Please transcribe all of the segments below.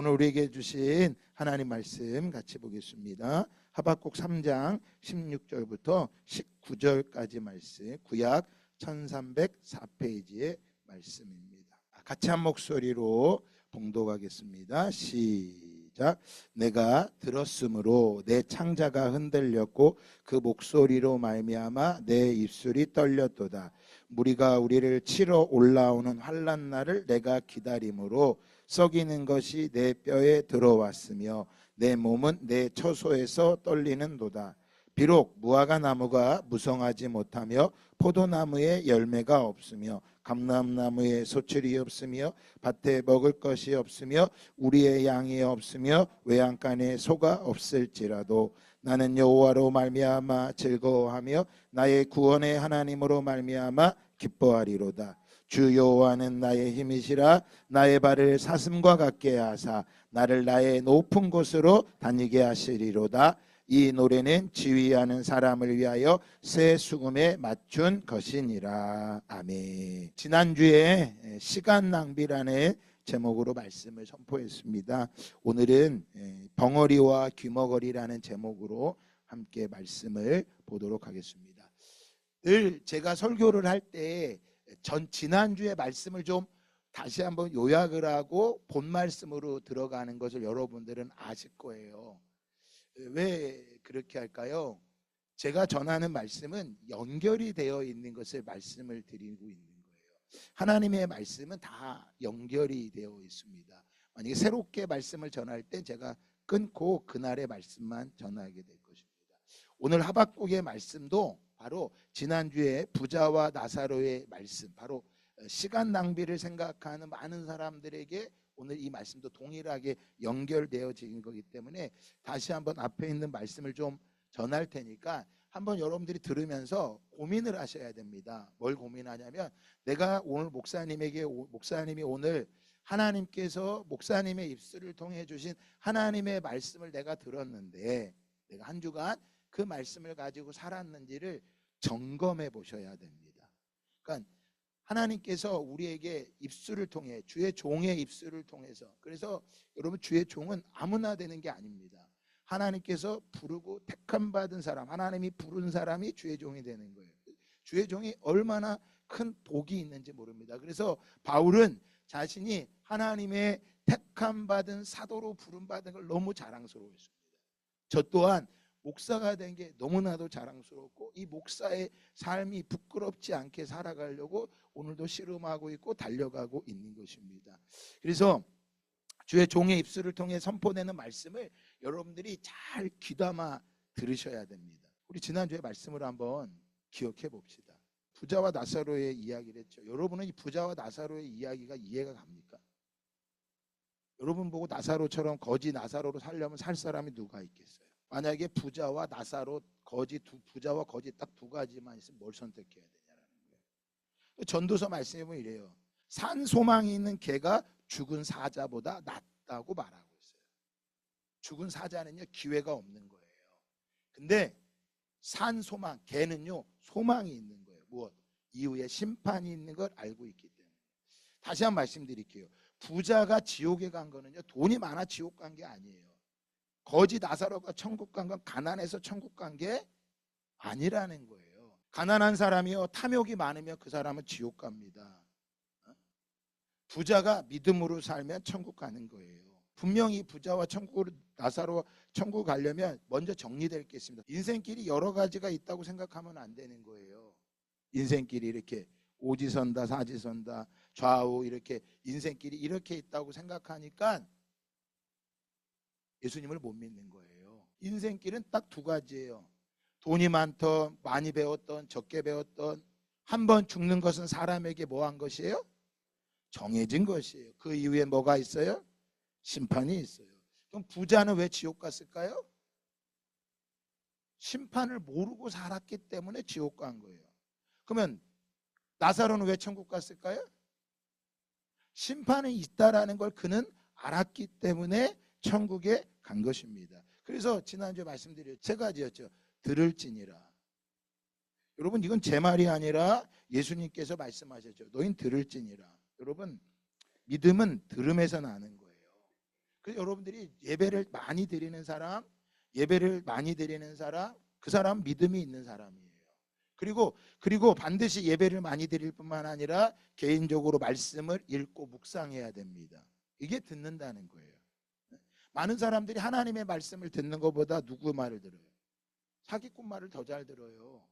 오늘 우리에게 주신 하나님 말씀 같이 보겠습니다. 하박국 3장 16절부터 19절까지 말씀, 구약 1304페이지의 말씀입니다. 같이 한 목소리로 봉독하겠습니다. 시작. 내가 들었으므로 내 창자가 흔들렸고 그 목소리로 말미암아 내 입술이 떨렸도다. 무리가 우리를 치러 올라오는 환난 날을 내가 기다림으로 썩이는 것이 내 뼈에 들어왔으며 내 몸은 내 처소에서 떨리는도다. 비록 무화과 나무가 무성하지 못하며 포도나무에 열매가 없으며 감람나무에 소출이 없으며 밭에 먹을 것이 없으며 우리의 양이 없으며 외양간에 소가 없을지라도 나는 여호와로 말미암아 즐거워하며 나의 구원의 하나님으로 말미암아 기뻐하리로다. 주 여호와는 나의 힘이시라. 나의 발을 사슴과 같게 하사 나를 나의 높은 곳으로 다니게 하시리로다. 이 노래는 지휘하는 사람을 위하여 새 수금에 맞춘 것이니라. 아멘. 지난주에 시간 낭비라는 제목으로 말씀을 선포했습니다. 오늘은 벙어리와 귀머거리라는 제목으로 함께 말씀을 보도록 하겠습니다. 늘 제가 설교를 할 때 지난주의 말씀을 좀 다시 한번 요약을 하고 본 말씀으로 들어가는 것을 여러분들은 아실 거예요. 왜 그렇게 할까요? 제가 전하는 말씀은 연결이 되어 있는 것을 말씀을 드리고 있는 거예요. 하나님의 말씀은 다 연결이 되어 있습니다. 만약에 새롭게 말씀을 전할 때 제가 끊고 그날의 말씀만 전하게 될 것입니다. 오늘 하박국의 말씀도 바로 지난주에 부자와 나사로의 말씀, 바로 시간 낭비를 생각하는 많은 사람들에게 오늘 이 말씀도 동일하게 연결되어진 거기 때문에 다시 한번 앞에 있는 말씀을 좀 전할 테니까 한번 여러분들이 들으면서 고민을 하셔야 됩니다. 뭘 고민하냐면, 내가 오늘 목사님이 오늘 하나님께서 목사님의 입술을 통해 주신 하나님의 말씀을 내가 들었는데 내가 한 주간 그 말씀을 가지고 살았는지를 점검해 보셔야 됩니다. 그러니까 하나님께서 우리에게 입술을 통해, 주의 종의 입술을 통해서, 그래서 여러분 주의 종은 아무나 되는 게 아닙니다. 하나님께서 부르고 택함 받은 사람, 하나님이 부른 사람이 주의 종이 되는 거예요. 주의 종이 얼마나 큰 복이 있는지 모릅니다. 그래서 바울은 자신이 하나님의 택함 받은 사도로 부름 받은 걸 너무 자랑스러워했습니다. 저 또한 목사가 된 게 너무나도 자랑스럽고 이 목사의 삶이 부끄럽지 않게 살아가려고 오늘도 씨름하고 있고 달려가고 있는 것입니다. 그래서 주의 종의 입술을 통해 선포되는 말씀을 여러분들이 잘 귀담아 들으셔야 됩니다. 우리 지난주에 말씀을 한번 기억해 봅시다. 부자와 나사로의 이야기를 했죠. 여러분은 이 부자와 나사로의 이야기가 이해가 갑니까? 여러분 보고 나사로처럼 거지 나사로로 살려면 살 사람이 누가 있겠어요? 만약에 부자와 나사로, 부자와 거지 딱 두 가지만 있으면 뭘 선택해야 되냐는 거예요. 전도서 말씀에 보면 이래요. 산 소망이 있는 개가 죽은 사자보다 낫다고 말하고 있어요. 죽은 사자는요 기회가 없는 거예요. 근데 산 소망, 개는요 소망이 있는 거예요. 무엇? 이후에 심판이 있는 걸 알고 있기 때문에. 다시 한번 말씀드릴게요. 부자가 지옥에 간 거는요 돈이 많아 지옥 간 게 아니에요. 거지 나사로가 천국 간 건 가난해서 천국 간 게 아니라는 거예요. 가난한 사람이요 탐욕이 많으면 그 사람은 지옥 갑니다. 부자가 믿음으로 살면 천국 가는 거예요. 분명히 부자와 나사로와 천국 가려면 먼저 정리될 게 있습니다. 인생길이 여러 가지가 있다고 생각하면 안 되는 거예요. 인생길이 이렇게 오지선다 사지선다 좌우 이렇게 인생길이 이렇게 있다고 생각하니까 예수님을 못 믿는 거예요. 인생길은 딱 두 가지예요. 돈이 많던, 많이 배웠던, 적게 배웠던, 한 번 죽는 것은 사람에게 뭐 한 것이에요? 정해진 것이에요. 그 이후에 뭐가 있어요? 심판이 있어요. 그럼 부자는 왜 지옥 갔을까요? 심판을 모르고 살았기 때문에 지옥 간 거예요. 그러면 나사로는 왜 천국 갔을까요? 심판이 있다라는 걸 그는 알았기 때문에 천국에 간 것입니다. 그래서 지난주에 말씀드렸죠. 세 가지였죠. 들을지니라. 여러분 이건 제 말이 아니라 예수님께서 말씀하셨죠. 너희는 들을지니라. 여러분 믿음은 들음에서 나는 거예요. 그래서 여러분들이 예배를 많이 드리는 사람, 그 사람 믿음이 있는 사람이에요. 그리고 반드시 예배를 많이 드릴 뿐만 아니라 개인적으로 말씀을 읽고 묵상해야 됩니다. 이게 듣는다는 거예요. 많은 사람들이 하나님의 말씀을 듣는 것보다 누구 말을 들어요? 사기꾼 말을 더 잘 들어요.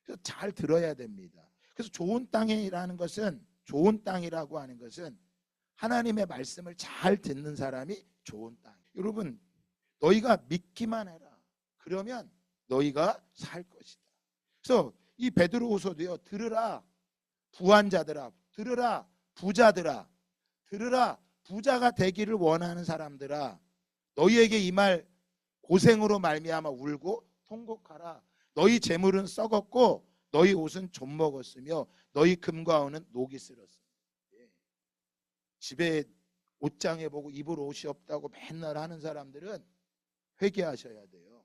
그래서 잘 들어야 됩니다. 그래서 좋은 땅이라고 하는 것은 하나님의 말씀을 잘 듣는 사람이 좋은 땅. 여러분, 너희가 믿기만 해라. 그러면 너희가 살 것이다. 그래서 이 베드로후서도요. 들으라 부한자들아, 들으라 부자들아, 들으라 부자가 되기를 원하는 사람들아, 너희에게 이 말 고생으로 말미암아 울고 통곡하라. 너희 재물은 썩었고 너희 옷은 좀 먹었으며 너희 금과 은은 녹이 쓸었으며. 집에 옷장에 보고 입을 옷이 없다고 맨날 하는 사람들은 회개하셔야 돼요.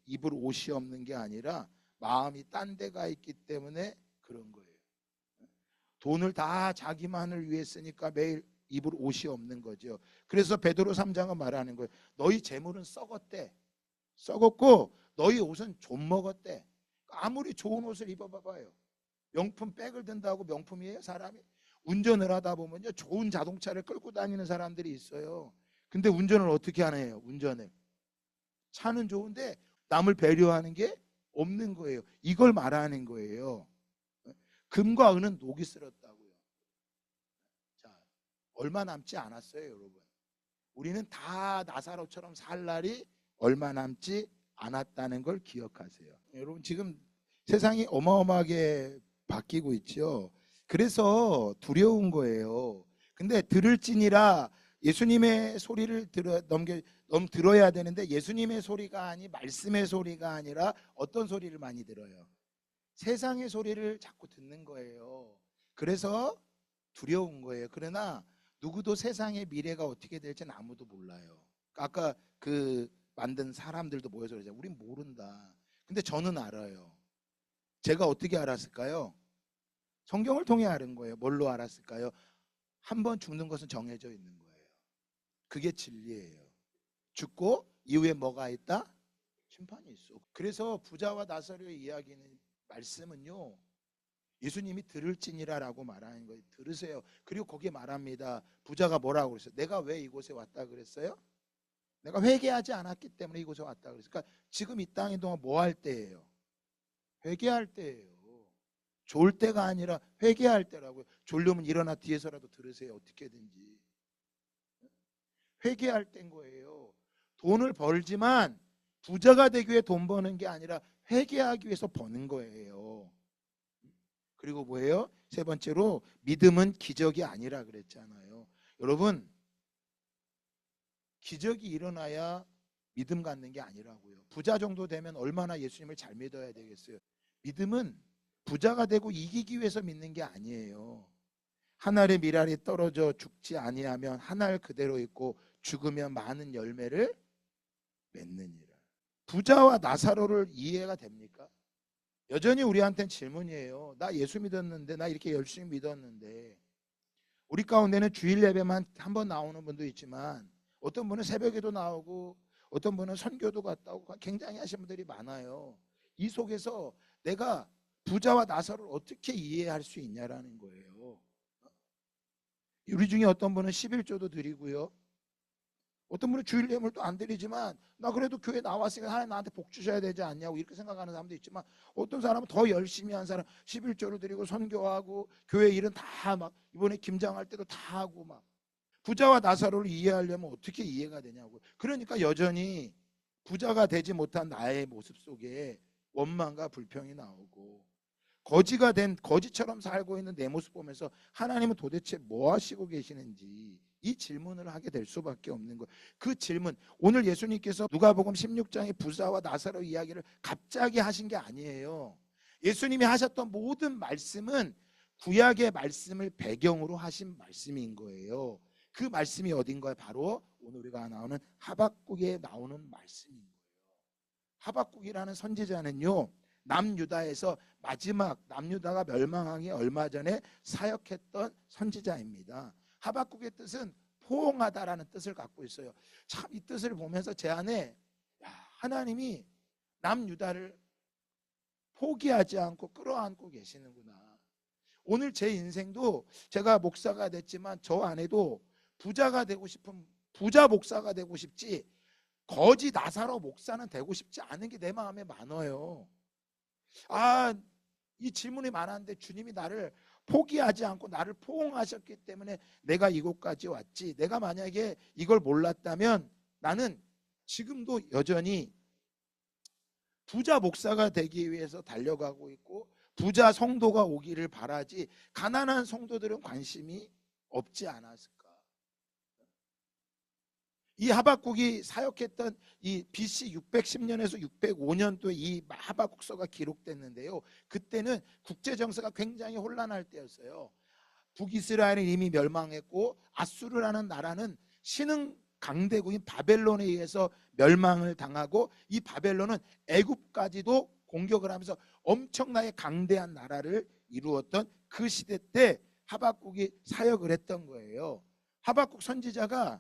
입을 옷이 없는 게 아니라 마음이 딴 데가 있기 때문에 그런 거예요. 돈을 다 자기만을 위해 쓰니까 매일 입을 옷이 없는 거죠. 그래서 베드로 3장은 말하는 거예요. 너희 재물은 썩었고 너희 옷은 좀 먹었대. 아무리 좋은 옷을 입어봐봐요. 명품 백을 든다고 명품이에요? 사람이 운전을 하다 보면요, 좋은 자동차를 끌고 다니는 사람들이 있어요. 근데 운전을 어떻게 하나요? 운전을 차는 좋은데 남을 배려하는 게 없는 거예요. 이걸 말하는 거예요. 금과 은은 녹이 쓸었다고요. 자, 얼마 남지 않았어요, 여러분. 우리는 다 나사로처럼 살 날이 얼마 남지 않았다는 걸 기억하세요. 여러분, 지금 세상이 어마어마하게 바뀌고 있죠. 그래서 두려운 거예요. 근데 들을지니라, 예수님의 소리를 들어야 되는데 예수님의 소리가 아니 말씀의 소리가 아니라 어떤 소리를 많이 들어요? 세상의 소리를 자꾸 듣는 거예요. 그래서 두려운 거예요. 그러나 누구도 세상의 미래가 어떻게 될지는 아무도 몰라요. 아까 그 만든 사람들도 모여서 그러잖아요. 우린 모른다. 근데 저는 알아요. 제가 어떻게 알았을까요? 성경을 통해 아는 거예요. 뭘로 알았을까요? 한 번 죽는 것은 정해져 있는 거예요. 그게 진리예요. 죽고 이후에 뭐가 있다? 심판이 있어. 그래서 부자와 나사로의 이야기는, 말씀은요, 예수님이 들을지니라라고 말하는 거예요. 들으세요. 그리고 거기에 말합니다. 부자가 뭐라고 그랬어요? 내가 왜 이곳에 왔다 그랬어요? 내가 회개하지 않았기 때문에 이곳에 왔다 그랬어요. 그러니까 지금 이 땅에 동안 뭐 할 때예요? 회개할 때예요. 좋을 때가 아니라 회개할 때라고요. 졸려면 일어나 뒤에서라도 들으세요. 어떻게든지. 회개할 때인 거예요. 돈을 벌지만 부자가 되기 위해 돈 버는 게 아니라 회개하기 위해서 버는 거예요. 그리고 뭐예요? 세 번째로 믿음은 기적이 아니라 그랬잖아요. 여러분, 기적이 일어나야 믿음 갖는 게 아니라고요. 부자 정도 되면 얼마나 예수님을 잘 믿어야 되겠어요. 믿음은 부자가 되고 이기기 위해서 믿는 게 아니에요. 한 알의 밀알이 떨어져 죽지 아니하면 한 알 그대로 있고 죽으면 많은 열매를 맺느니라. 부자와 나사로를 이해가 됩니까? 여전히 우리한테는 질문이에요. 나 예수 믿었는데, 나 이렇게 열심히 믿었는데. 우리 가운데는 주일 예배만 한 번 나오는 분도 있지만 어떤 분은 새벽에도 나오고 어떤 분은 선교도 갔다 오고 굉장히 하신 분들이 많아요. 이 속에서 내가 부자와 나사로를 어떻게 이해할 수 있냐라는 거예요. 우리 중에 어떤 분은 11조도 드리고요. 어떤 분은 주일 예물도 안 드리지만 나 그래도 교회 나왔으니까 하나님 나한테 복 주셔야 되지 않냐고 이렇게 생각하는 사람도 있지만, 어떤 사람은 더 열심히 한 사람 11조를 드리고 선교하고 교회 일은 다 막 이번에 김장할 때도 다 하고 막. 부자와 나사로를 이해하려면 어떻게 이해가 되냐고. 그러니까 여전히 부자가 되지 못한 나의 모습 속에 원망과 불평이 나오고, 거지처럼 살고 있는 내 모습 보면서 하나님은 도대체 뭐 하시고 계시는지 이 질문을 하게 될 수밖에 없는 거예요. 그 질문, 오늘 예수님께서 누가복음 16장의 부자와 나사로 이야기를 갑자기 하신 게 아니에요. 예수님이 하셨던 모든 말씀은 구약의 말씀을 배경으로 하신 말씀인 거예요. 그 말씀이 어딘가요? 바로 오늘 우리가 나오는 하박국에 나오는 말씀인 거예요. 하박국이라는 선지자는요, 남유다에서 마지막, 남유다가 멸망하기 얼마 전에 사역했던 선지자입니다. 하박국의 뜻은 포옹하다라는 뜻을 갖고 있어요. 참 이 뜻을 보면서 제 안에 하나님이 남유다를 포기하지 않고 끌어안고 계시는구나. 오늘 제 인생도 제가 목사가 됐지만 저 안에도 부자가 되고 싶은 부자 목사가 되고 싶지 거지 나사로 목사는 되고 싶지 않은 게 내 마음에 많아요. 이 질문이 많았는데 주님이 나를 포기하지 않고 나를 포옹하셨기 때문에 내가 이곳까지 왔지. 내가 만약에 이걸 몰랐다면 나는 지금도 여전히 부자 목사가 되기 위해서 달려가고 있고 부자 성도가 오기를 바라지 가난한 성도들은 관심이 없지 않았을까. 이 하박국이 사역했던 이 BC 610년에서 605년도에 이 하박국서가 기록됐는데요. 그때는 국제 정세가 굉장히 혼란할 때였어요. 북이스라엘은 이미 멸망했고 아수르라는 나라는 신흥 강대국인 바벨론에 의해서 멸망을 당하고 이 바벨론은 애굽까지도 공격을 하면서 엄청나게 강대한 나라를 이루었던 그 시대 때 하박국이 사역을 했던 거예요. 하박국 선지자가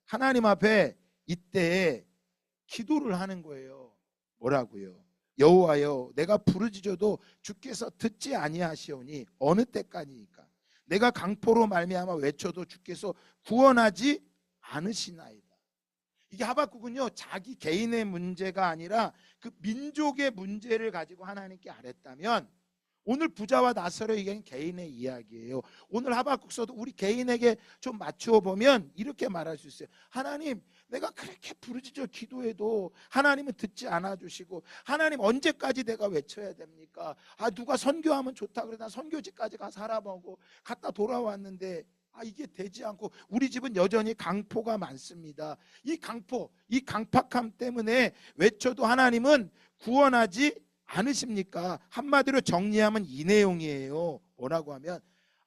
하나님 앞에 이때에 기도를 하는 거예요. 뭐라고요? 여호와여, 내가 부르짖어도 주께서 듣지 아니하시오니 어느 때까지니까 내가 강포로 말미암아 외쳐도 주께서 구원하지 않으시나이다. 이게 하박국은요 자기 개인의 문제가 아니라 그 민족의 문제를 가지고 하나님께 아랬다면 오늘 부자와 나사로 얘기하는 개인의 이야기예요. 오늘 하박국서도 우리 개인에게 좀 맞추어 보면 이렇게 말할 수 있어요. 하나님, 내가 그렇게 부르짖어 기도해도 하나님은 듣지 않아 주시고 하나님 언제까지 내가 외쳐야 됩니까? 누가 선교하면 좋다 그래 나 선교지까지 가 살아보고 갔다 돌아왔는데 이게 되지 않고 우리 집은 여전히 강포가 많습니다. 이 강포, 이 강팍함 때문에 외쳐도 하나님은 구원하지 않으십니까? 한마디로 정리하면 이 내용이에요. 뭐라고 하면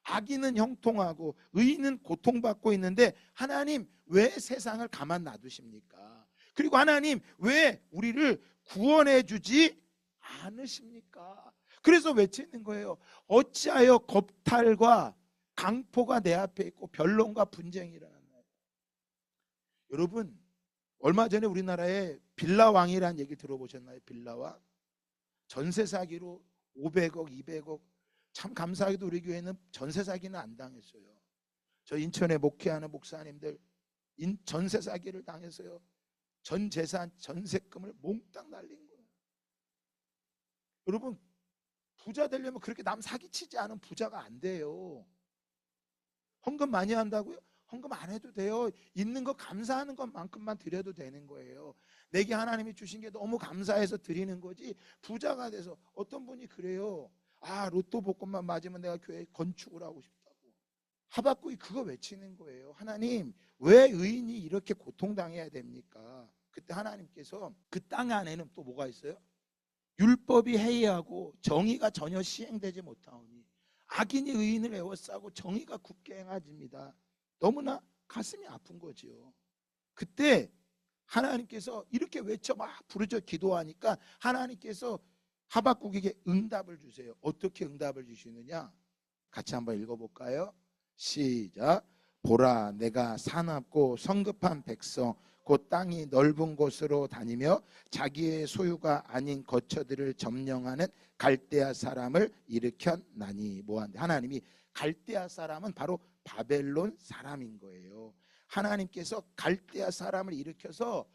악인은 형통하고 의인은 고통받고 있는데 하나님 왜 세상을 가만 놔두십니까? 그리고 하나님 왜 우리를 구원해 주지 않으십니까? 그래서 외치는 거예요. 어찌하여 겁탈과 강포가 내 앞에 있고 변론과 분쟁이 일어났나요? 여러분 얼마 전에 우리나라에 빌라왕이라는 얘기 들어보셨나요? 빌라왕 전세 사기로 500억 200억 참 감사하게도 우리 교회는 전세 사기는 안 당했어요. 저 인천에 목회하는 목사님들 전세 사기를 당해서요 전 재산 전세금을 몽땅 날린 거예요. 여러분 부자 되려면 그렇게 남 사기치지 않은 부자가 안 돼요. 헌금 많이 한다고요? 헌금 안 해도 돼요. 있는 거 감사하는 것만큼만 드려도 되는 거예요. 내게 하나님이 주신 게 너무 감사해서 드리는 거지 부자가 돼서 어떤 분이 그래요. 로또 복권만 맞으면 내가 교회 건축을 하고 싶다고. 하박국이 그거 외치는 거예요. 하나님 왜 의인이 이렇게 고통당해야 됩니까? 그때 하나님께서 그 땅 안에는 또 뭐가 있어요? 율법이 해이하고 정의가 전혀 시행되지 못하오니 악인이 의인을 에워싸고 정의가 굳게 행하집니다. 너무나 가슴이 아픈 거지요. 그때 하나님께서 이렇게 외쳐 막 부르짖어 기도하니까 하나님께서 하박국에게 응답을 주세요. 어떻게 응답을 주시느냐? 같이 한번 읽어볼까요? 시작. 보라, 내가 사납고 성급한 백성 곧 땅이 넓은 곳으로 다니며 자기의 소유가 아닌 거처들을 점령하는 갈대아 사람을 일으켰나니. 뭐한데? 하나님이 갈대아 사람은 바로 바벨론 사람인 거예요. 하나님께서 갈대아 사람을 일으켜서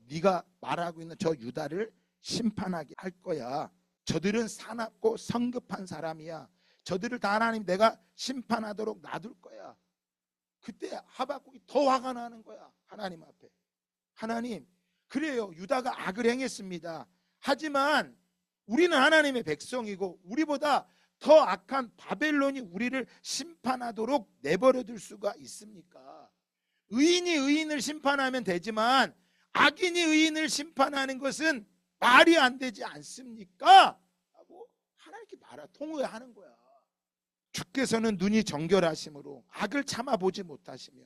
네가 말하고 있는 저 유다를 심판하게 할 거야. 저들은 사납고 성급한 사람이야. 저들을 다 하나님 내가 심판하도록 놔둘 거야. 그때 하박국이 더 화가 나는 거야. 하나님 앞에. 하나님, 그래요. 유다가 악을 행했습니다. 하지만 우리는 하나님의 백성이고 우리보다 더 악한 바벨론이 우리를 심판하도록 내버려 둘 수가 있습니까? 의인이 의인을 심판하면 되지만 악인이 의인을 심판하는 것은 말이 안 되지 않습니까? 하고 하나님께 통회하는 거야. 주께서는 눈이 정결하심으로 악을 참아보지 못하시며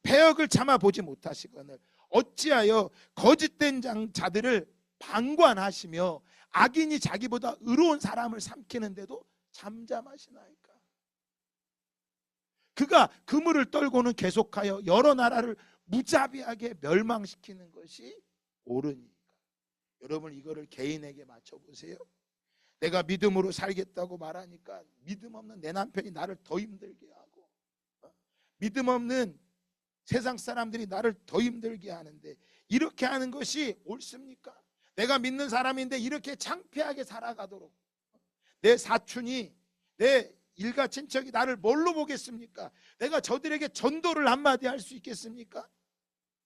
배역을 참아보지 못하시거늘 어찌하여 거짓된 자들을 방관하시며 악인이 자기보다 의로운 사람을 삼키는데도 잠잠하시나이까? 그가 그물을 떨고는 계속하여 여러 나라를 무자비하게 멸망시키는 것이 옳으니까. 여러분 이거를 개인에게 맞춰보세요. 내가 믿음으로 살겠다고 말하니까 믿음 없는 내 남편이 나를 더 힘들게 하고, 믿음 없는 세상 사람들이 나를 더 힘들게 하는데 이렇게 하는 것이 옳습니까? 내가 믿는 사람인데 이렇게 창피하게 살아가도록, 내 사촌이, 내 일가 친척이 나를 뭘로 보겠습니까? 내가 저들에게 전도를 한마디 할 수 있겠습니까?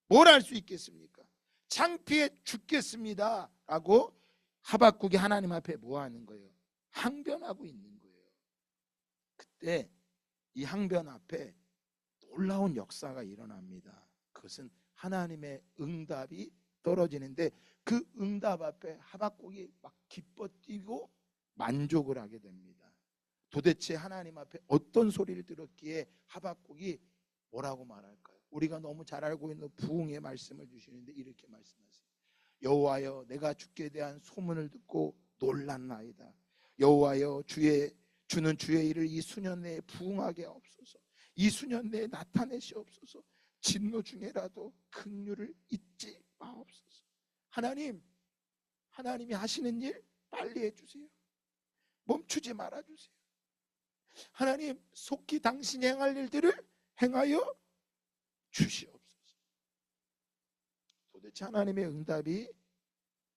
뭘 할 수 있겠습니까? 창피해 죽겠습니다 라고 하박국이 하나님 앞에 뭐 하는 거예요? 항변하고 있는 거예요. 그때 이 항변 앞에 놀라운 역사가 일어납니다. 그것은 하나님의 응답이 떨어지는데 그 응답 앞에 하박국이 막 기뻐 뛰고 만족을 하게 됩니다. 도대체 하나님 앞에 어떤 소리를 들었기에 하박국이 뭐라고 말할까요? 우리가 너무 잘 알고 있는 부흥의 말씀을 주시는데 이렇게 말씀하세요. 여호와여, 내가 주께 대한 소문을 듣고 놀랐나이다. 여호와여, 주는 주의 일을 이 수년 내에 부흥하게 하옵소서. 이 수년 내에 나타내시옵소서. 진노 중에라도 긍휼을 잊지 마옵소서. 하나님이 하시는 일 빨리 해주세요. 멈추지 말아주세요. 하나님, 속히 당신이 행할 일들을 행하여 주시옵소서. 도대체 하나님의 응답이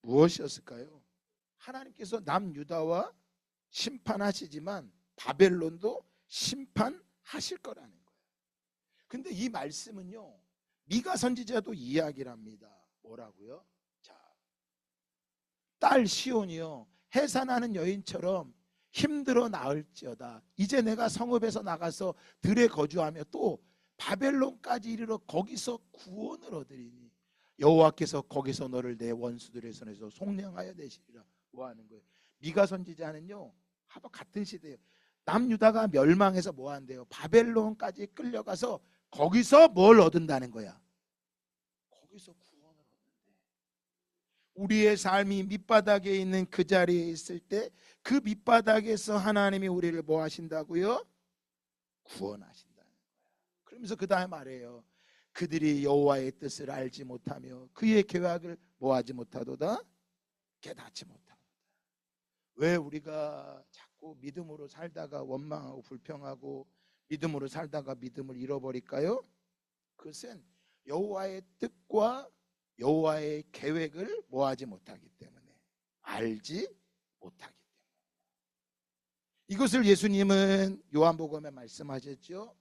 무엇이었을까요? 하나님께서 남유다와 심판하시지만 바벨론도 심판하실 거라는 거예요. 근데 이 말씀은요, 미가 선지자도 이야기를 합니다. 뭐라고요? 자, 딸 시온이요, 해산하는 여인처럼 힘들어 나을지어다. 이제 내가 성읍에서 나가서 들에 거주하며 또 바벨론까지 이르러 거기서 구원을 얻으리니 여호와께서 거기서 너를 내 원수들의 손에서 속량하여 내시리라. 뭐 하는 거예요? 미가 선지자는요, 같은 시대예요. 남유다가 멸망해서 뭐 한대요? 바벨론까지 끌려가서 거기서 뭘 얻는다는 거야? 거기서 구원을 얻는데, 우리의 삶이 밑바닥에 있는 그 자리에 있을 때 그 밑바닥에서 하나님이 우리를 뭐 하신다고요? 구원하신다는 거야. 그러면서 그 다음에 말해요. 그들이 여호와의 뜻을 알지 못하며 그의 계획을 뭐 하지 못하도다? 깨닫지 못하도다. 왜 우리가 자꾸 믿음으로 살다가 원망하고 불평하고 믿음으로 살다가 믿음을 잃어버릴까요? 그것은 여호와의 뜻과 여호와의 계획을 뭐 하지 못하기 때문에, 알지 못하기 때문에. 이것을 예수님은 요한복음에 말씀하셨죠.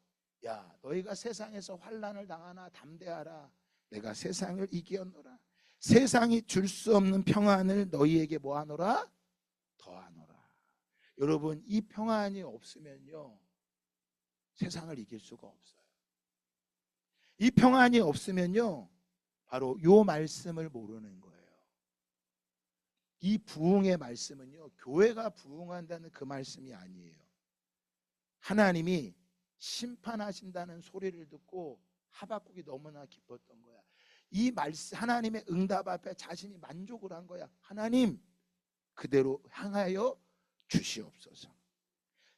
야, 너희가 세상에서 환난을 당하나 담대하라. 내가 세상을 이기었노라. 세상이 줄 수 없는 평안을 너희에게 뭐 하노라? 더하노라. 여러분, 이 평안이 없으면요, 세상을 이길 수가 없어요. 이 평안이 없으면요, 바로 요 말씀을 모르는 거예요. 이 부흥의 말씀은요, 교회가 부흥한다는 그 말씀이 아니에요. 하나님이 심판하신다는 소리를 듣고 하박국이 너무나 기뻤던 거야. 이 말씀, 하나님의 응답 앞에 자신이 만족을 한 거야. 하나님, 그대로 향하여 주시옵소서.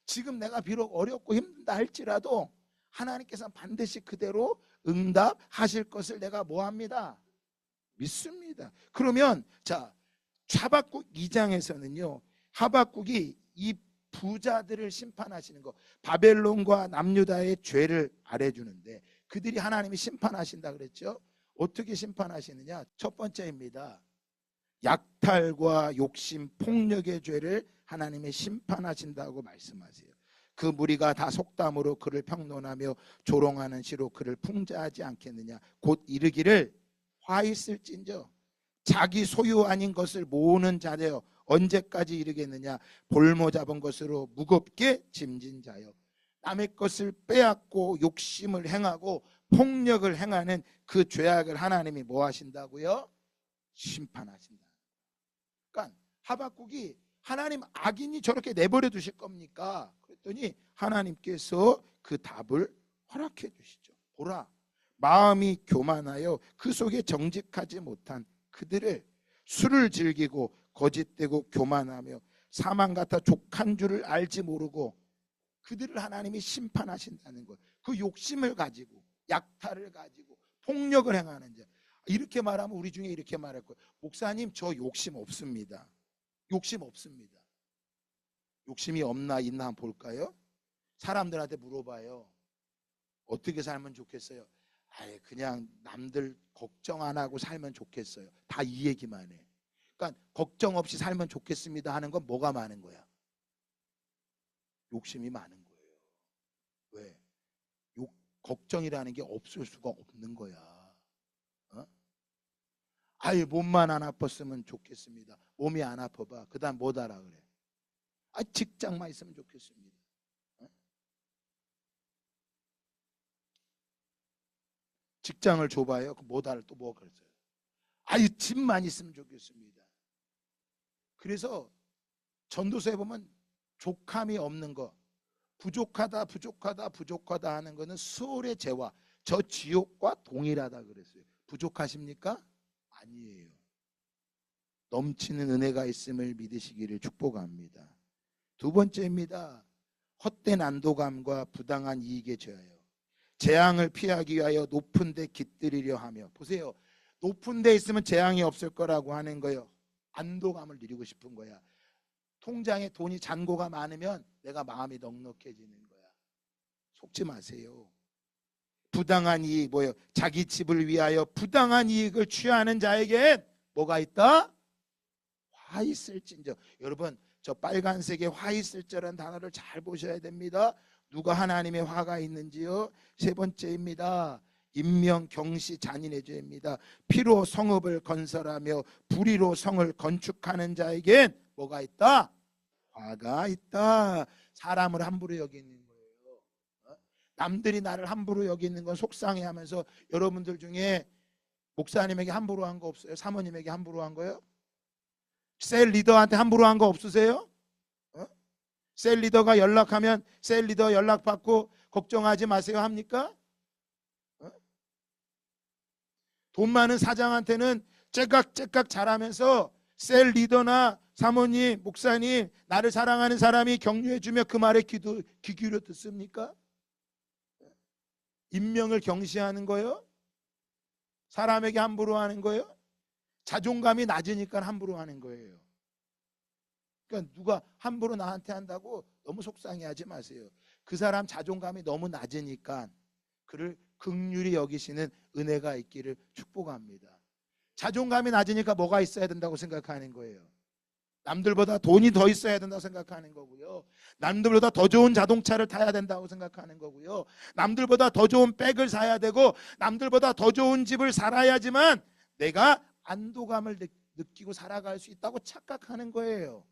지금 내가 비록 어렵고 힘든다 할지라도 하나님께서는 반드시 그대로 응답하실 것을 내가 뭐합니다? 믿습니다. 그러면 자, 하박국 2장에서는요, 하박국이 이 부자들을 심판하시는 거, 바벨론과 남유다의 죄를 아래주는데 그들이 하나님이 심판하신다 그랬죠. 어떻게 심판하시느냐? 첫 번째입니다. 약탈과 욕심, 폭력의 죄를 하나님이 심판하신다고 말씀하세요. 그 무리가 다 속담으로 그를 평론하며 조롱하는 시로 그를 풍자하지 않겠느냐. 곧 이르기를 화 있을진저 자기 소유 아닌 것을 모으는 자되어 언제까지 이르겠느냐. 볼모 잡은 것으로 무겁게 짐진 자여. 남의 것을 빼앗고 욕심을 행하고 폭력을 행하는 그 죄악을 하나님이 뭐 하신다고요? 심판하신다. 그러니까 하박국이 하나님, 악인이 저렇게 내버려 두실 겁니까? 그랬더니 하나님께서 그 답을 허락해 주시죠. 보라, 마음이 교만하여 그 속에 정직하지 못한 그들을 술을 즐기고 거짓되고 교만하며 사망 같아 족한 줄을 알지 모르고 그들을 하나님이 심판하신다는 거예요. 그 욕심을 가지고 약탈을 가지고 폭력을 행하는 자. 이렇게 말하면 우리 중에 이렇게 말할 거예요. 목사님, 저 욕심 없습니다. 욕심 없습니다. 욕심이 없나 있나 한번 볼까요? 사람들한테 물어봐요. 어떻게 살면 좋겠어요? 아예 그냥 남들 걱정 안 하고 살면 좋겠어요. 다 이 얘기만 해. 그러니까 걱정 없이 살면 좋겠습니다 하는 건 뭐가 많은 거야? 욕심이 많은 거예요. 왜? 걱정이라는 게 없을 수가 없는 거야. 어? 아예 몸만 안 아팠으면 좋겠습니다. 몸이 안 아파봐. 그 다음 못 알아 그래. 직장만 있으면 좋겠습니다. 어? 직장을 줘봐요. 못 알아 또 뭐 그랬어요. 집만 있으면 좋겠습니다. 그래서 전도서에 보면 족함이 없는 거, 부족하다 하는 거는 수월의 죄와 저 지옥과 동일하다 그랬어요. 부족하십니까? 아니에요. 넘치는 은혜가 있음을 믿으시기를 축복합니다. 두 번째입니다. 헛된 안도감과 부당한 이익에 죄하여 재앙을 피하기 위하여 높은 데 깃들이려 하며. 보세요. 높은 데 있으면 재앙이 없을 거라고 하는 거예요. 안도감을 누리고 싶은 거야. 통장에 돈이 잔고가 많으면 내가 마음이 넉넉해지는 거야. 속지 마세요. 부당한 이익, 뭐예요? 자기 집을 위하여 부당한 이익을 취하는 자에겐 뭐가 있다? 화 있을진저. 여러분, 저 빨간색의 화 있을저라는 단어를 잘 보셔야 됩니다. 누가 하나님의 화가 있는지요? 세 번째입니다. 인명 경시 잔인의 죄입니다. 피로 성읍을 건설하며 불의로 성을 건축하는 자에겐 뭐가 있다? 화가 있다. 사람을 함부로 여기는 거예요. 남들이 나를 함부로 여기는 건 속상해하면서. 여러분들 중에 목사님에게 함부로 한 거 없어요? 사모님에게 함부로 한 거요? 셀 리더한테 함부로 한 거 없으세요? 셀 리더가 연락하면 셀 리더 연락받고 걱정하지 마세요 합니까? 돈 많은 사장한테는 째깍째깍 잘하면서 셀 리더나 사모님, 목사님, 나를 사랑하는 사람이 격려해주며 그 말에 귀 기울여 듣습니까? 인명을 경시하는 거요? 사람에게 함부로 하는 거요? 자존감이 낮으니까 함부로 하는 거예요. 그러니까 누가 함부로 나한테 한다고 너무 속상해하지 마세요. 그 사람 자존감이 너무 낮으니까 그를 긍휼히 여기시는 은혜가 있기를 축복합니다. 자존감이 낮으니까 뭐가 있어야 된다고 생각하는 거예요? 남들보다 돈이 더 있어야 된다고 생각하는 거고요. 남들보다 더 좋은 자동차를 타야 된다고 생각하는 거고요. 남들보다 더 좋은 백을 사야 되고 남들보다 더 좋은 집을 살아야지만 내가 안도감을 느끼고 살아갈 수 있다고 착각하는 거예요.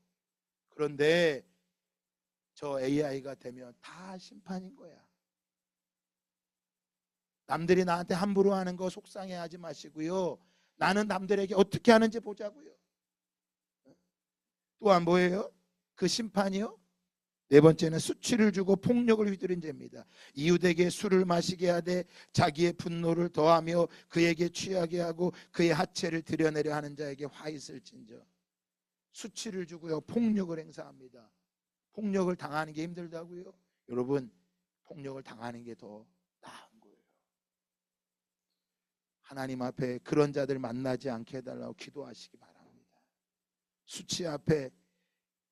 그런데 저 AI가 되면 다 심판인 거야. 남들이 나한테 함부로 하는 거 속상해하지 마시고요. 나는 남들에게 어떻게 하는지 보자고요. 또한 뭐예요? 그 심판이요? 네 번째는 수치를 주고 폭력을 휘두른 죄입니다. 이웃에게 술을 마시게 하되 자기의 분노를 더하며 그에게 취하게 하고 그의 하체를 드러내려 하는 자에게 화 있을진저. 수치를 주고요, 폭력을 행사합니다. 폭력을 당하는 게 힘들다고요? 여러분, 폭력을 당하는 게 더 나은 거예요. 하나님 앞에 그런 자들 만나지 않게 해달라고 기도하시기 바랍니다. 수치 앞에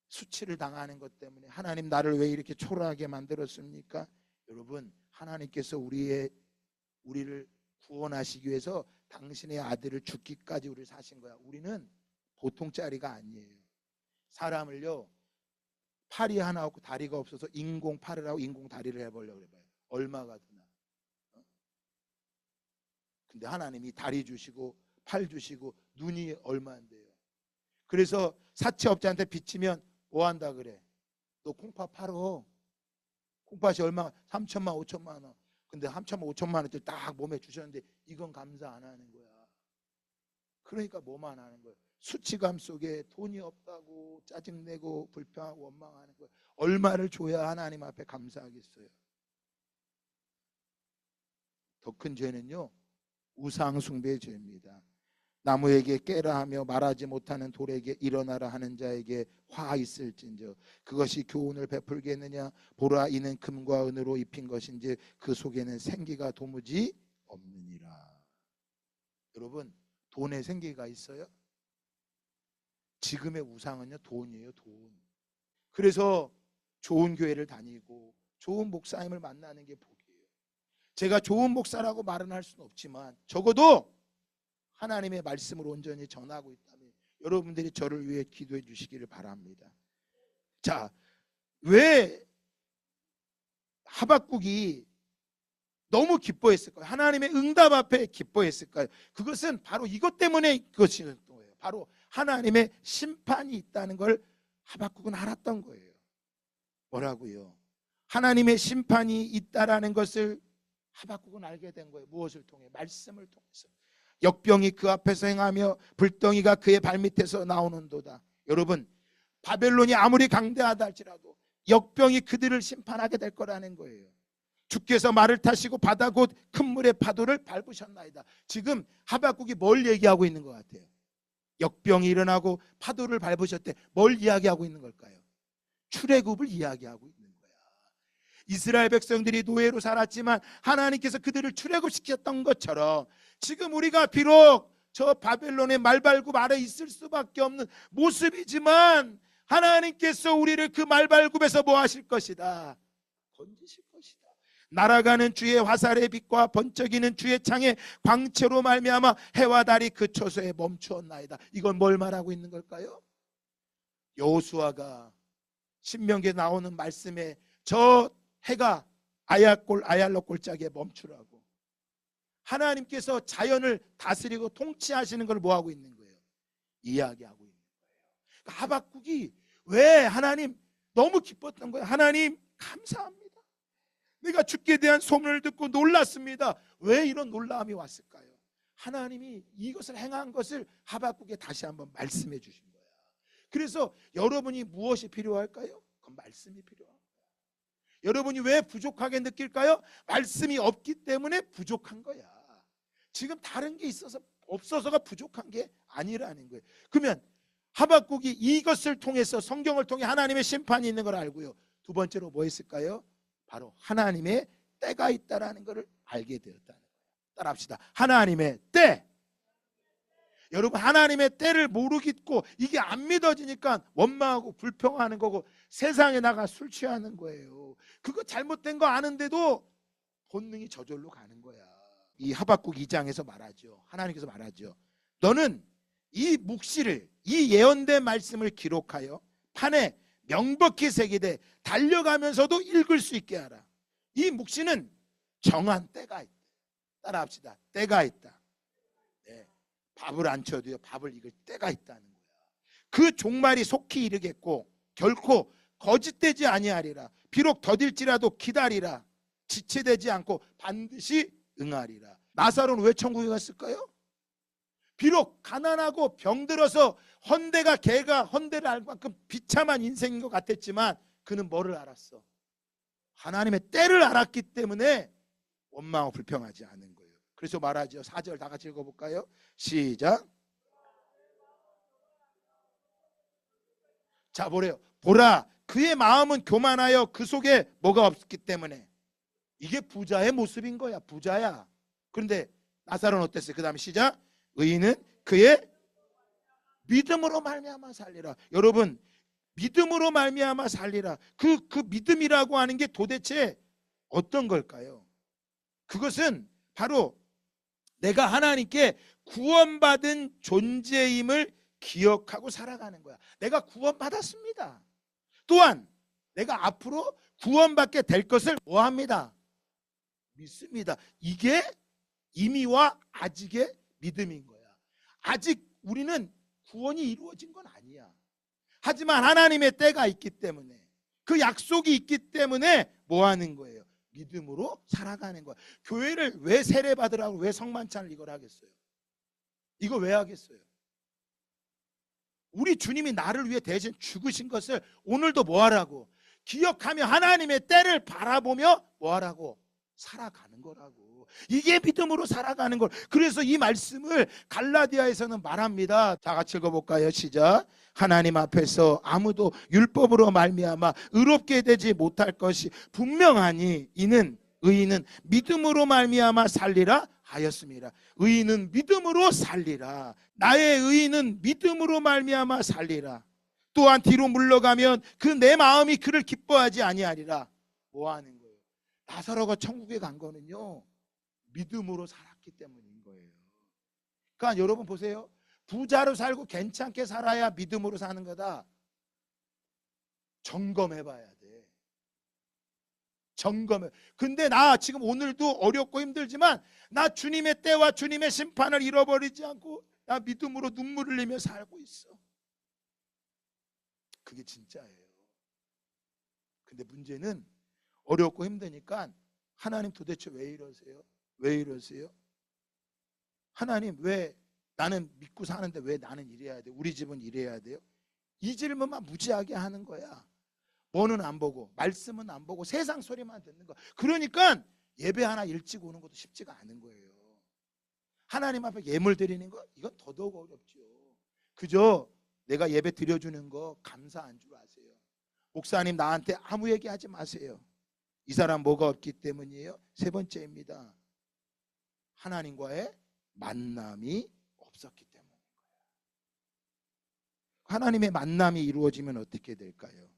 수치를 당하는 것 때문에 하나님 나를 왜 이렇게 초라하게 만들었습니까? 여러분, 하나님께서 우리를 구원하시기 위해서 당신의 아들을 죽기까지 우리를 사신 거야. 우리는 보통 짜리가 아니에요. 사람을요, 팔이 하나 없고 다리가 없어서 인공 팔을 하고 인공 다리를 해보려고 해봐요. 얼마가 드나? 근데 하나님이 다리 주시고 팔 주시고 눈이 얼마인데요. 그래서 사채업자한테 빚지면 뭐 한다 그래? 너 콩팥 팔어. 콩팥이 얼마? 3천만 5천만 원. 근데 3천만 5천만 원짜리 딱 몸에 주셨는데 이건 감사 안 하는 거야. 그러니까 뭐만 하는 거예요? 수치감 속에 돈이 없다고 짜증내고 불평하고 원망하는 거예요. 얼마를 줘야 하나님 앞에 감사하겠어요? 더 큰 죄는요, 우상 숭배의 죄입니다. 나무에게 깨라 하며 말하지 못하는 돌에게 일어나라 하는 자에게 화 있을진저 그것이 교훈을 베풀겠느냐. 보라, 이는 금과 은으로 입힌 것인지 그 속에는 생기가 도무지 없느니라. 여러분, 돈에 생기가 있어요? 지금의 우상은요, 돈이에요, 돈. 그래서 좋은 교회를 다니고 좋은 목사님을 만나는 게 복이에요. 제가 좋은 목사라고 말은 할 수는 없지만 적어도 하나님의 말씀을 온전히 전하고 있다면 여러분들이 저를 위해 기도해 주시기를 바랍니다. 자, 왜 하박국이 너무 기뻐했을까요? 하나님의 응답 앞에 기뻐했을까요? 그것은 바로 이것 때문에 그것이었던 거예요. 바로 하나님의 심판이 있다는 걸 하박국은 알았던 거예요. 뭐라고요? 하나님의 심판이 있다라는 것을 하박국은 알게 된 거예요. 무엇을 통해? 말씀을 통해서. 역병이 그 앞에서 행하며 불덩이가 그의 발밑에서 나오는도다. 여러분, 바벨론이 아무리 강대하다 할지라도 역병이 그들을 심판하게 될 거라는 거예요. 주께서 말을 타시고 바다 곧 큰 물의 파도를 밟으셨나이다. 지금 하박국이 뭘 얘기하고 있는 것 같아요? 역병이 일어나고 파도를 밟으셨대. 뭘 이야기하고 있는 걸까요? 출애굽을 이야기하고 있는 거야. 이스라엘 백성들이 노예로 살았지만 하나님께서 그들을 출애굽시켰던 것처럼 지금 우리가 비록 저 바벨론의 말발굽 아래 있을 수밖에 없는 모습이지만 하나님께서 우리를 그 말발굽에서 뭐 하실 것이다? 건지실 것이다. 날아가는 주의 화살의 빛과 번쩍이는 주의 창의 광채로 말미암아 해와 달이 그 처소에 멈추었나이다. 이건 뭘 말하고 있는 걸까요? 여호수아가 신명기에 나오는 말씀에 저 해가 아얄로 골짜기에 멈추라고 하나님께서 자연을 다스리고 통치하시는 걸 뭐하고 있는 거예요? 이야기하고 있는 거예요. 그러니까 하박국이 왜 하나님 너무 기뻤던 거예요. 하나님 감사합니다. 내가 주께 대한 소문을 듣고 놀랐습니다. 왜 이런 놀라움이 왔을까요? 하나님이 이것을 행한 것을 하박국에 다시 한번 말씀해 주신 거야. 그래서 여러분이 무엇이 필요할까요? 그건 말씀이 필요합니다. 여러분이 왜 부족하게 느낄까요? 말씀이 없기 때문에 부족한 거야. 지금 다른 게 있어서 없어서가 부족한 게 아니라는 거예요. 그러면 하박국이 이것을 통해서 성경을 통해 하나님의 심판이 있는 걸 알고요. 두 번째로 뭐 했을까요? 바로 하나님의 때가 있다라는 것을 알게 되었다는 거예요. 따라합시다. 하나님의 때. 여러분, 하나님의 때를 모르겠고 이게 안 믿어지니까 원망하고 불평하는 거고 세상에 나가 술 취하는 거예요. 그거 잘못된 거 아는데도 본능이 저절로 가는 거야. 이 하박국 2장에서 말하죠. 하나님께서 말하죠. 너는 이 묵시를, 이 예언된 말씀을 기록하여 판에 명백히 새기되 달려가면서도 읽을 수 있게 하라. 이 묵시는 정한 때가 있다. 따라합시다. 때가 있다. 네. 밥을 안 쳐도요, 밥을 익을 때가 있다는 거야. 그 종말이 속히 이르겠고 결코 거짓되지 아니하리라. 비록 더딜지라도 기다리라. 지체되지 않고 반드시 응하리라. 나사로는 왜 천국에 갔을까요? 비록 가난하고 병들어서 헌대가 개가 헌대를 알 만큼 비참한 인생인 것 같았지만 그는 뭐를 알았어? 하나님의 때를 알았기 때문에 원망하고 불평하지 않은 거예요. 그래서 말하죠. 4절 다 같이 읽어볼까요? 시작. 자, 보래요. 보라, 그의 마음은 교만하여 그 속에 뭐가 없기 때문에. 이게 부자의 모습인 거야. 부자야. 그런데 나사로는 어땠어요? 그 다음에 시작. 의인은 그의 믿음으로 말미암아 살리라. 여러분, 믿음으로 말미암아 살리라. 그 믿음이라고 하는 게 도대체 어떤 걸까요? 그것은 바로 내가 하나님께 구원받은 존재임을 기억하고 살아가는 거야. 내가 구원받았습니다. 또한 내가 앞으로 구원받게 될 것을 뭐합니다? 믿습니다. 이게 이미와 아직의 믿음인 거야. 아직 우리는 구원이 이루어진 건 아니야. 하지만 하나님의 때가 있기 때문에, 그 약속이 있기 때문에 뭐 하는 거예요? 믿음으로 살아가는 거야. 교회를 왜 세례받으라고, 왜 성만찬을 이걸 하겠어요? 이거 왜 하겠어요? 우리 주님이 나를 위해 대신 죽으신 것을 오늘도 뭐 하라고? 기억하며 하나님의 때를 바라보며 뭐 하라고? 살아가는 거라고. 이게 믿음으로 살아가는 걸. 그래서 이 말씀을 갈라디아에서는 말합니다. 다 같이 읽어볼까요? 시작. 하나님 앞에서 아무도 율법으로 말미암아 의롭게 되지 못할 것이 분명하니 이는 의인은 믿음으로 말미암아 살리라 하였습니다. 의인은 믿음으로 살리라. 나의 의인은 믿음으로 말미암아 살리라. 또한 뒤로 물러가면 그 내 마음이 그를 기뻐하지 아니하리라. 뭐 하는 거예요? 나사로가 천국에 간 거는요, 믿음으로 살았기 때문인 거예요. 그러니까 여러분 보세요. 부자로 살고 괜찮게 살아야 믿음으로 사는 거다. 점검해 봐야 돼. 점검해. 근데 나 지금 오늘도 어렵고 힘들지만 나 주님의 때와 주님의 심판을 잃어버리지 않고 나 믿음으로 눈물을 흘리며 살고 있어. 그게 진짜예요. 근데 문제는 어렵고 힘드니까 하나님 도대체 왜 이러세요? 왜 이러세요? 하나님 왜 나는 믿고 사는데 왜 나는 이래야 돼? 우리 집은 이래야 돼요? 이 질문만 무지하게 하는 거야. 뭐는 안 보고 말씀은 안 보고 세상 소리만 듣는 거. 그러니까 예배 하나 일찍 오는 것도 쉽지가 않은 거예요. 하나님 앞에 예물 드리는 거 이건 더더욱 어렵죠. 그저 내가 예배 드려주는 거 감사한 줄 아세요. 목사님 나한테 아무 얘기하지 마세요. 이 사람 뭐가 없기 때문이에요? 세 번째입니다. 하나님과의 만남이 없었기 때문인 거예요. 하나님의 만남이 이루어지면 어떻게 될까요?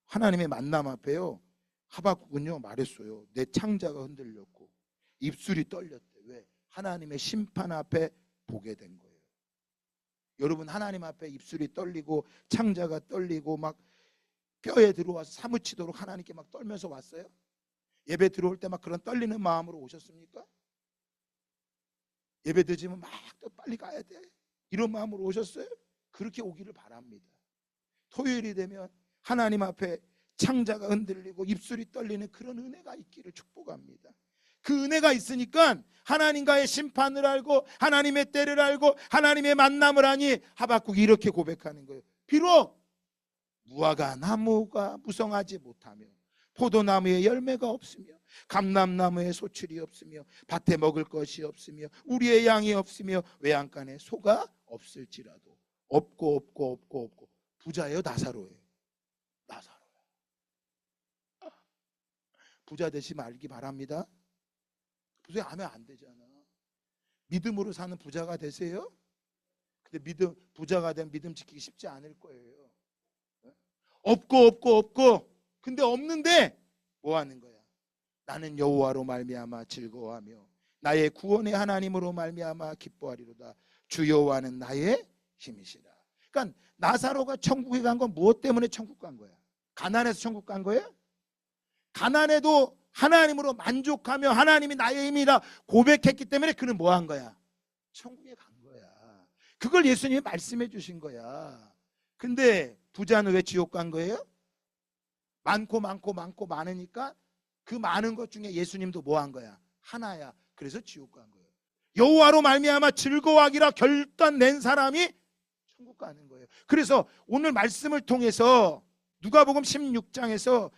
하나님의 만남 앞에요, 하박국은요 말했어요. 내 창자가 흔들렸고 입술이 떨렸대. 왜? 하나님의 심판 앞에 보게 된 거예요. 여러분 하나님 앞에 입술이 떨리고 창자가 떨리고 막 뼈에 들어와서 사무치도록 하나님께 막 떨면서 왔어요? 예배 들어올 때 막 그런 떨리는 마음으로 오셨습니까? 예배 늦으면 막 또 빨리 가야 돼 이런 마음으로 오셨어요? 그렇게 오기를 바랍니다. 토요일이 되면 하나님 앞에 창자가 흔들리고 입술이 떨리는 그런 은혜가 있기를 축복합니다. 그 은혜가 있으니까 하나님과의 심판을 알고 하나님의 때를 알고 하나님의 만남을 하니 하박국이 이렇게 고백하는 거예요. 비록 무화과 나무가 무성하지 못하며 포도나무에 열매가 없으며 감람나무에 소출이 없으며 밭에 먹을 것이 없으며 우리의 양이 없으며 외양간에 소가 없을지라도 없고 부자예요? 나사로예요? 나사로예요. 부자 되시 말기 바랍니다. 부자 하면 안 되잖아. 믿음으로 사는 부자가 되세요? 근데 부자가 된 믿음 지키기 쉽지 않을 거예요. 없고 근데 없는데 뭐 하는 거야? 나는 여호와로 말미암아 즐거워하며 나의 구원의 하나님으로 말미암아 기뻐하리로다. 주 여호와는 나의 힘이시라. 그러니까 나사로가 천국에 간 건 무엇 때문에 천국 간 거야? 가난해서 천국 간 거예요? 가난해도 하나님으로 만족하며 하나님이 나의 힘이라 고백했기 때문에 그는 뭐 한 거야? 천국에 간 거야. 그걸 예수님이 말씀해 주신 거야. 근데 부자는 왜 지옥 간 거예요? 많고 많으니까 그 많은 것 중에 예수님도 뭐 한 거야? 하나야. 그래서 지옥 간 거예요. 여호와로 말미암아 즐거워하기라 결단 낸 사람이 천국 가는 거예요. 그래서 오늘 말씀을 통해서 누가복음 16장에서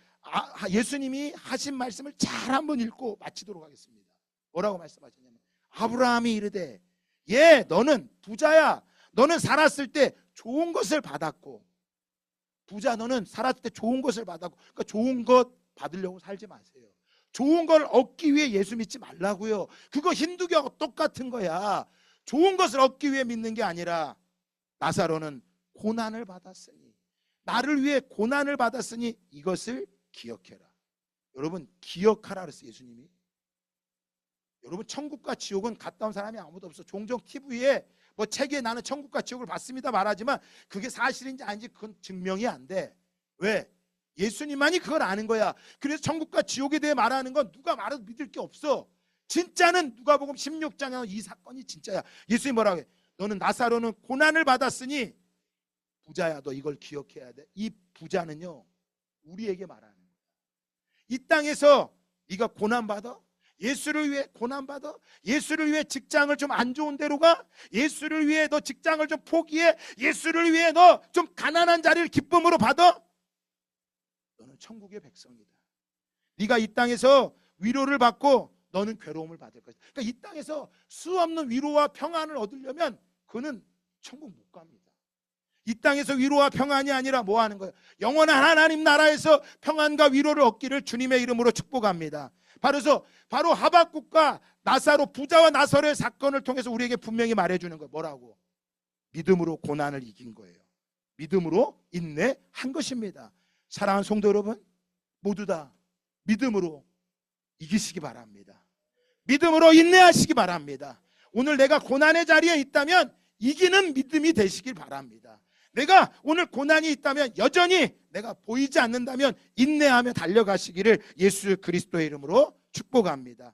예수님이 하신 말씀을 잘 한번 읽고 마치도록 하겠습니다. 뭐라고 말씀하셨냐면 아브라함이 이르되 너는 부자야. 너는 살았을 때 좋은 것을 받았고 부자 너는 살았을 때 좋은 것을 받았고 그러니까 좋은 것 받으려고 살지 마세요. 좋은 걸 얻기 위해 예수 믿지 말라고요. 그거 힌두교하고 똑같은 거야. 좋은 것을 얻기 위해 믿는 게 아니라 나사로는 고난을 받았으니 나를 위해 고난을 받았으니 이것을 기억해라. 여러분 기억하라 그랬어요 예수님이. 여러분 천국과 지옥은 갔다 온 사람이 아무도 없어. 종종 TV에 뭐 책에 나는 천국과 지옥을 봤습니다 말하지만 그게 사실인지 아닌지 그건 증명이 안 돼. 왜? 예수님만이 그걸 아는 거야. 그래서 천국과 지옥에 대해 말하는 건 누가 말해도 믿을 게 없어. 진짜는 누가복음 16장에 이 사건이 진짜야. 예수님이 뭐라고 해? 너는 나사로는 고난을 받았으니 부자야. 너 이걸 기억해야 돼. 이 부자는요 우리에게 말하는 거야. 이 땅에서 네가 고난받아? 예수를 위해 고난받아? 예수를 위해 직장을 좀 안 좋은 데로 가? 예수를 위해 너 직장을 좀 포기해? 예수를 위해 너 좀 가난한 자리를 기쁨으로 받아? 너는 천국의 백성이다. 네가 이 땅에서 위로를 받고 너는 괴로움을 받을 것이다. 그러니까 이 땅에서 수없는 위로와 평안을 얻으려면 그는 천국 못 갑니다. 이 땅에서 위로와 평안이 아니라 뭐 하는 거예요? 영원한 하나님 나라에서 평안과 위로를 얻기를 주님의 이름으로 축복합니다. 바로 하박국과 나사로, 부자와 나사로의 사건을 통해서 우리에게 분명히 말해주는 거예요. 뭐라고? 믿음으로 고난을 이긴 거예요. 믿음으로 인내한 것입니다. 사랑하는 성도 여러분, 모두 다 믿음으로 이기시기 바랍니다. 믿음으로 인내하시기 바랍니다. 오늘 내가 고난의 자리에 있다면 이기는 믿음이 되시길 바랍니다. 내가 오늘 고난이 있다면 여전히 내가 보이지 않는다면 인내하며 달려가시기를 예수 그리스도의 이름으로 축복합니다.